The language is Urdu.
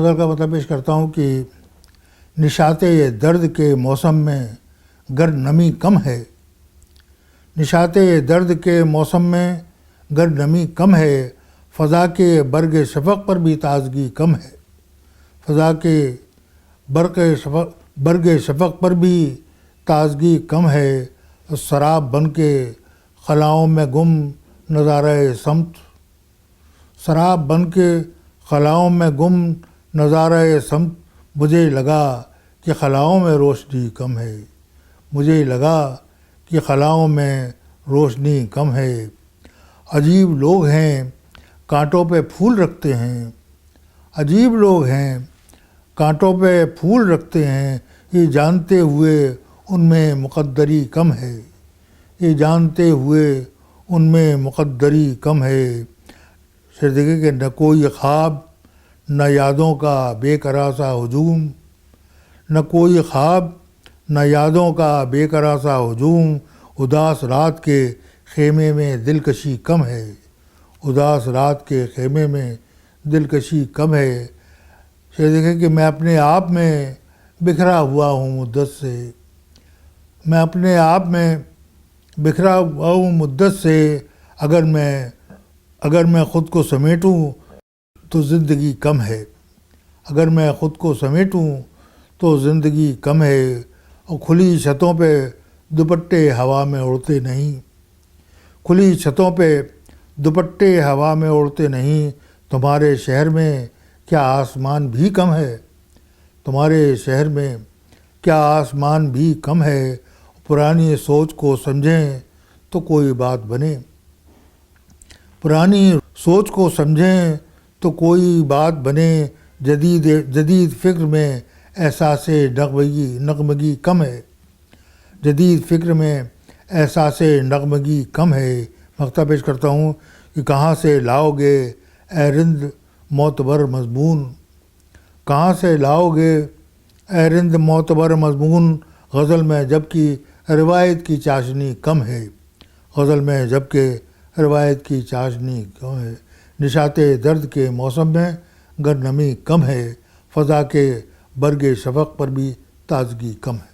غزل کا مطلب پیش کرتا ہوں کہ نشاط درد کے موسم میں گر نمی کم ہے، نشاط درد کے موسم میں گر نمی کم ہے، فضا کے برگ شفق پر بھی تازگی کم ہے، فضا کے برگ شفق پر بھی تازگی کم ہے، سراب بن کے خلاؤں میں گم نظارہ سمت، سراب بن کے خلاؤں میں گم نظارہ سمت، مجھے لگا کہ خلاؤں میں روشنی کم ہے، مجھے لگا کہ خلاؤں میں روشنی کم ہے، عجیب لوگ ہیں کانٹوں پہ پھول رکھتے ہیں، عجیب لوگ ہیں کانٹوں پہ پھول رکھتے ہیں، یہ جانتے ہوئے ان میں مقدری کم ہے، یہ جانتے ہوئے ان میں مقدری کم ہے۔ شعر دیکھیں کہ نہ کوئی خواب نہ یادوں کا بے قرار سا ہجوم، نہ کوئی خواب نہ یادوں کا بے قرار سا ہجوم، اداس رات کے خیمے میں دلکشی کم ہے، اداس رات کے خیمے میں دلکشی کم ہے۔ شعر دیکھیں کہ میں اپنے آپ میں بکھرا ہوا ہوں مدت سے، میں اپنے آپ میں بکھرا ہوا ہوں مدت سے، اگر میں خود کو سمیٹوں تو زندگی کم ہے، اگر میں خود کو سمیٹوں تو زندگی کم ہے، اور کھلی چھتوں پہ دوپٹے ہوا میں اڑتے نہیں، کھلی چھتوں پہ دوپٹے ہوا میں اڑتے نہیں، تمہارے شہر میں کیا آسمان بھی کم ہے، تمہارے شہر میں کیا آسمان بھی کم ہے، پرانی سوچ کو سمجھیں تو کوئی بات بنے، پرانی سوچ کو سمجھیں تو کوئی بات بنے، جدید فکر میں احساس نغمگی کم ہے، جدید فکر میں احساس نغمگی کم ہے۔ مقطع پیش کرتا ہوں کہ کہاں سے لاؤ گے اے رند معتبر مضمون، کہاں سے لاؤ گے اے رند معتبر مضمون، غزل میں جبکہ روایت کی چاشنی کم ہے، غزل میں جبکہ روایت کی چاشنی کم ہے، نشاط درد کے موسم میں گر نمی کم ہے، فضا کے برگ شفق پر بھی تازگی کم ہے۔